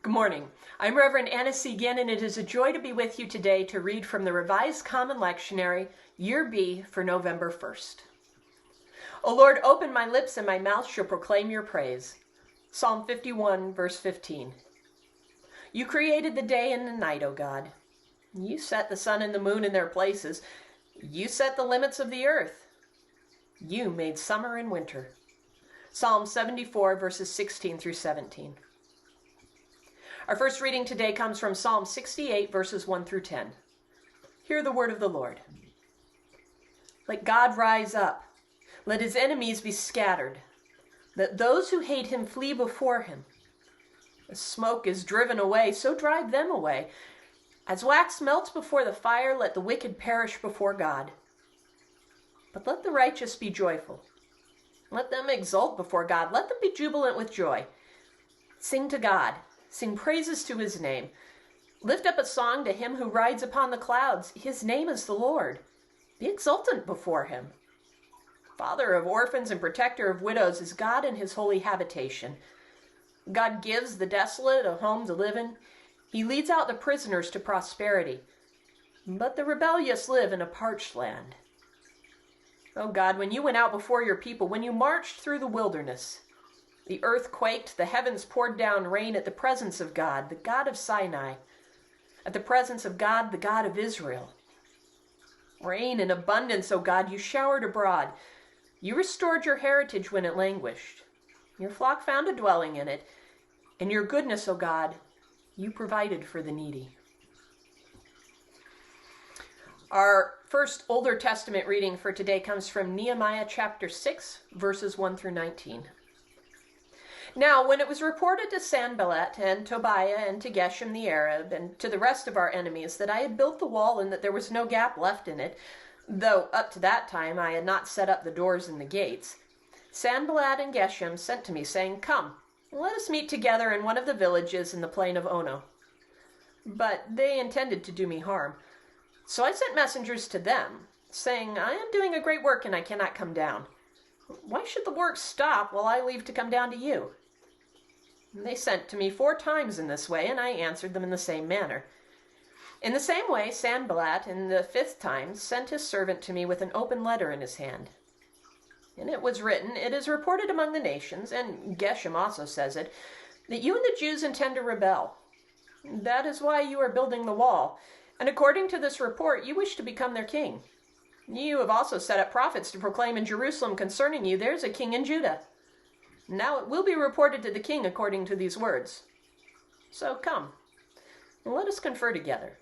Good morning. I'm Reverend Anna C. Ginn, and it is a joy to be with you today to read from the Revised Common Lectionary, Year B, for November 1st. O Lord, open my lips, and my mouth shall proclaim your praise. Psalm 51, verse 15. You created the day and the night, O God. You set the sun and the moon in their places. You set the limits of the earth. You made summer and winter. Psalm 74, verses 16 through 17. Our first reading today comes from Psalm 68, verses 1 through 10. Hear the word of the Lord. Let God rise up. Let his enemies be scattered. Let those who hate him flee before him. As smoke is driven away, so drive them away. As wax melts before the fire, let the wicked perish before God. But let the righteous be joyful. Let them exult before God. Let them be jubilant with joy. Sing to God. Sing praises to his name. Lift up a song to him who rides upon the clouds. His name is the Lord. Be exultant before him. Father of orphans and protector of widows is God in his holy habitation. God gives the desolate a home to live in. He leads out the prisoners to prosperity. But the rebellious live in a parched land. O God, when you went out before your people, when you marched through the wilderness, the earth quaked, the heavens poured down rain at the presence of God, the God of Sinai, at the presence of God, the God of Israel. Rain in abundance, O God, you showered abroad. You restored your heritage when it languished. Your flock found a dwelling in it. In your goodness, O God, you provided for the needy. Our first Older Testament reading for today comes from Nehemiah chapter 6, verses 1 through 19. Now, when it was reported to Sanballat and Tobiah and to Geshem the Arab and to the rest of our enemies that I had built the wall and that there was no gap left in it, though up to that time I had not set up the doors and the gates, Sanballat and Geshem sent to me, saying, Come, let us meet together in one of the villages in the plain of Ono. But they intended to do me harm. So I sent messengers to them, saying, I am doing a great work and I cannot come down. Why should the work stop while I leave to come down to you? They sent to me 4 times in this way, and I answered them in the same manner. In the same way, Sanballat, in the 5th time, sent his servant to me with an open letter in his hand. And it was written, It is reported among the nations, and Geshem also says it, that you and the Jews intend to rebel. That is why you are building the wall, and according to this report, you wish to become their king. You have also set up prophets to proclaim in Jerusalem concerning you, there is a king in Judah. Now it will be reported to the king according to these words. So come, and let us confer together.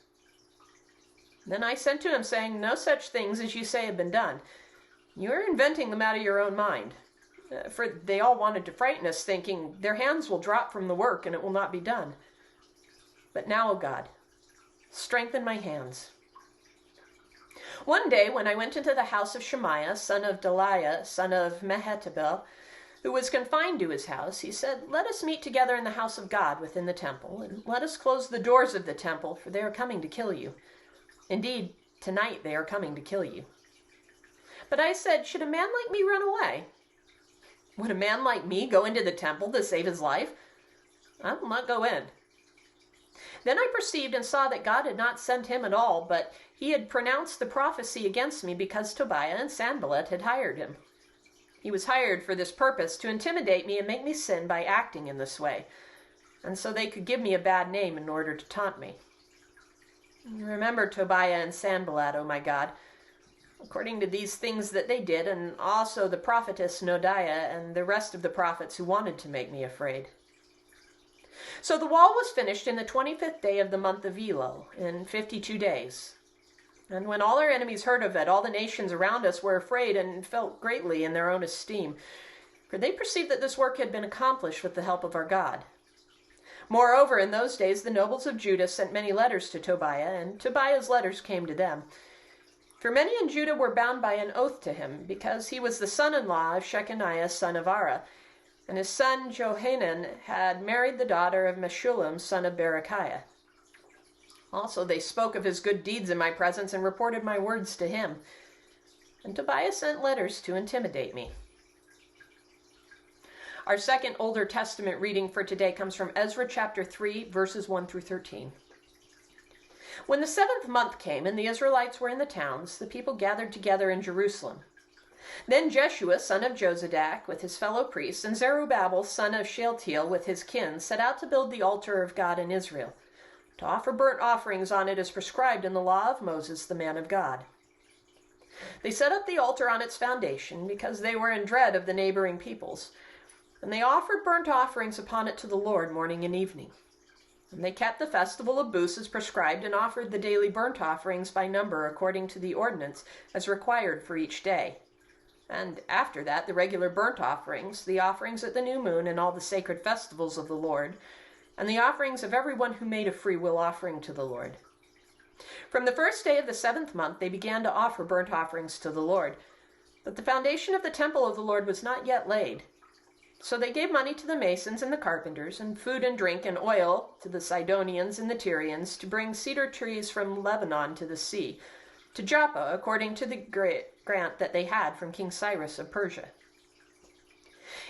Then I sent to him, saying, No such things as you say have been done. You are inventing them out of your own mind. For they all wanted to frighten us, thinking, Their hands will drop from the work, and it will not be done. But now, O God, strengthen my hands. One day, when I went into the house of Shemaiah, son of Delaiah, son of Mehetabel, who was confined to his house, he said, Let us meet together in the house of God within the temple, and let us close the doors of the temple, for they are coming to kill you. Indeed, tonight they are coming to kill you. But I said, Should a man like me run away? Would a man like me go into the temple to save his life? I will not go in. Then I perceived and saw that God had not sent him at all, but he had pronounced the prophecy against me because Tobiah and Sanballat had hired him. He was hired for this purpose, to intimidate me and make me sin by acting in this way, and so they could give me a bad name in order to taunt me. Remember Tobiah and Sanballat, O my God, according to these things that they did, and also the prophetess Noadiah and the rest of the prophets who wanted to make me afraid. So the wall was finished in the 25th day of the month of Elul, in 52 days. And when all our enemies heard of it, all the nations around us were afraid and felt greatly in their own esteem, for they perceived that this work had been accomplished with the help of our God. Moreover, in those days the nobles of Judah sent many letters to Tobiah, and Tobiah's letters came to them. For many in Judah were bound by an oath to him, because he was the son-in-law of Shechaniah, son of Ara, and his son Johanan had married the daughter of Meshullam, son of Berechiah. Also they spoke of his good deeds in my presence and reported my words to him. And Tobiah sent letters to intimidate me. Our second Older Testament reading for today comes from Ezra chapter 3, verses 1 through 13. When the 7th month came and the Israelites were in the towns, the people gathered together in Jerusalem. Then Jeshua, son of Jozadak, with his fellow priests, and Zerubbabel, son of Shealtiel, with his kin, set out to build the altar of God in Israel, to offer burnt offerings on it as prescribed in the law of Moses, the man of God. They set up the altar on its foundation because they were in dread of the neighboring peoples, and they offered burnt offerings upon it to the Lord morning and evening. And they kept the festival of booths as prescribed and offered the daily burnt offerings by number according to the ordinance as required for each day. And after that, the regular burnt offerings, the offerings at the new moon and all the sacred festivals of the Lord, and the offerings of everyone who made a free will offering to the Lord. From the first day of the 7th month, they began to offer burnt offerings to the Lord. But the foundation of the temple of the Lord was not yet laid. So they gave money to the masons and the carpenters, and food and drink and oil to the Sidonians and the Tyrians to bring cedar trees from Lebanon to the sea, to Joppa, according to the grant that they had from King Cyrus of Persia.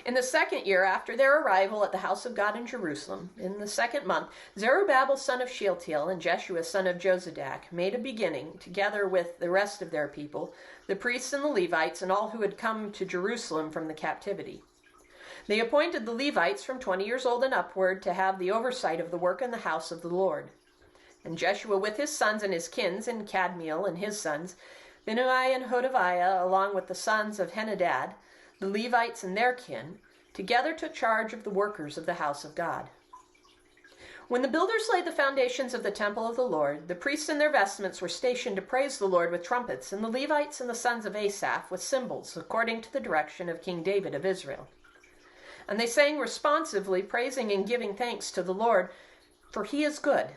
In the 2nd year after their arrival at the house of God in Jerusalem, in the 2nd month, Zerubbabel son of Shealtiel and Jeshua son of Jozadak made a beginning, together with the rest of their people, the priests and the Levites, and all who had come to Jerusalem from the captivity. They appointed the Levites from 20 years old and upward to have the oversight of the work in the house of the Lord. And Jeshua with his sons and his kins, and Kadmiel and his sons, Binnui and Hodaviah, along with the sons of Henadad, the Levites and their kin, together took charge of the workers of the house of God. When the builders laid the foundations of the temple of the Lord, the priests in their vestments were stationed to praise the Lord with trumpets, and the Levites and the sons of Asaph with cymbals, according to the direction of King David of Israel. And they sang responsively, praising and giving thanks to the Lord, for he is good,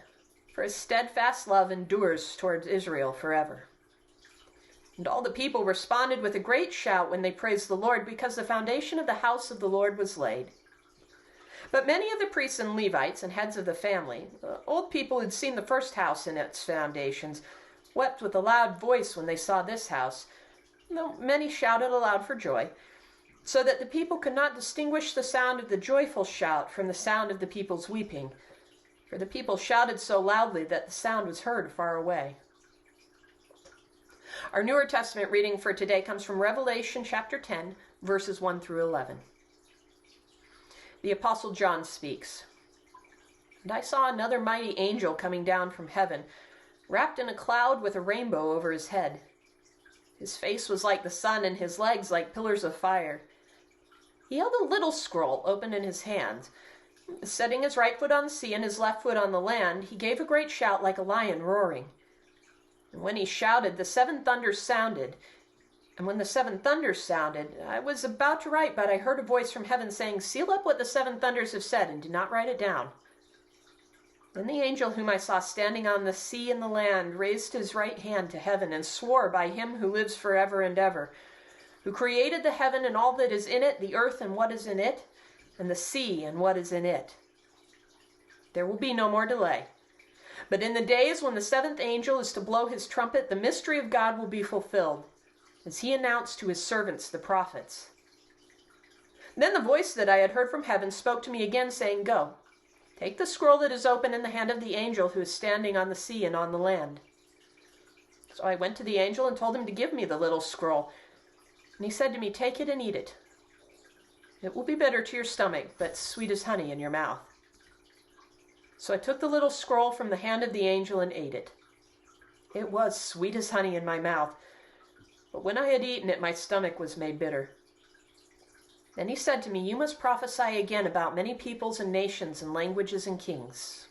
for his steadfast love endures towards Israel forever. And all the people responded with a great shout when they praised the Lord, because the foundation of the house of the Lord was laid. But many of the priests and Levites and heads of the family, old people who had seen the first house in its foundations, wept with a loud voice when they saw this house, though many shouted aloud for joy, so that the people could not distinguish the sound of the joyful shout from the sound of the people's weeping, for the people shouted so loudly that the sound was heard far away. Our Newer Testament reading for today comes from Revelation chapter 10, verses 1 through 11. The Apostle John speaks. And I saw another mighty angel coming down from heaven, wrapped in a cloud with a rainbow over his head. His face was like the sun, and his legs like pillars of fire. He held a little scroll open in his hand. Setting his right foot on the sea and his left foot on the land, he gave a great shout like a lion roaring. And when he shouted, the 7 thunders sounded. And when the 7 thunders sounded, I was about to write, but I heard a voice from heaven saying, "Seal up what the 7 thunders have said, and do not write it down." Then the angel whom I saw standing on the sea and the land raised his right hand to heaven and swore by him who lives forever and ever, who created the heaven and all that is in it, the earth and what is in it, and the sea and what is in it. There will be no more delay. But in the days when the 7th angel is to blow his trumpet, the mystery of God will be fulfilled, as he announced to his servants the prophets. Then the voice that I had heard from heaven spoke to me again, saying, "Go, take the scroll that is open in the hand of the angel who is standing on the sea and on the land." So I went to the angel and told him to give me the little scroll. And he said to me, "Take it and eat it. It will be bitter to your stomach, but sweet as honey in your mouth." So I took the little scroll from the hand of the angel and ate it. It was sweet as honey in my mouth, but when I had eaten it, my stomach was made bitter. Then he said to me, "You must prophesy again about many peoples and nations and languages and kings."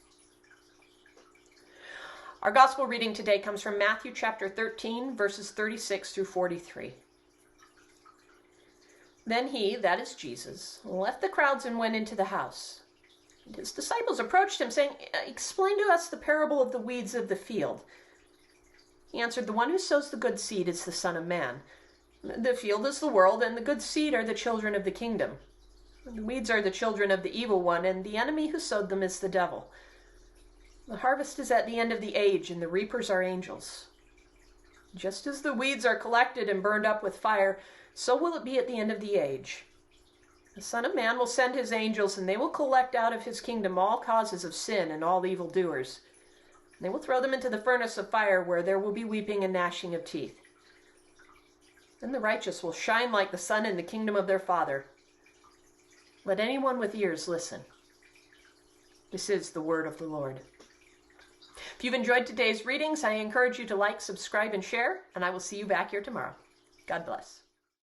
Our gospel reading today comes from Matthew chapter 13, verses 36 through 43. Then he, that is Jesus, left the crowds and went into the house. And his disciples approached him, saying, "Explain to us the parable of the weeds of the field." He answered, "The one who sows the good seed is the Son of Man. The field is the world, and the good seed are the children of the kingdom. The weeds are the children of the evil one, and the enemy who sowed them is the devil. The harvest is at the end of the age, and the reapers are angels. Just as the weeds are collected and burned up with fire, so will it be at the end of the age. The Son of Man will send his angels, and they will collect out of his kingdom all causes of sin and all evildoers. They will throw them into the furnace of fire, where there will be weeping and gnashing of teeth. Then the righteous will shine like the sun in the kingdom of their Father. Let anyone with ears listen. This is the word of the Lord. If you've enjoyed today's readings, I encourage you to like, subscribe, and share, and I will see you back here tomorrow. God bless.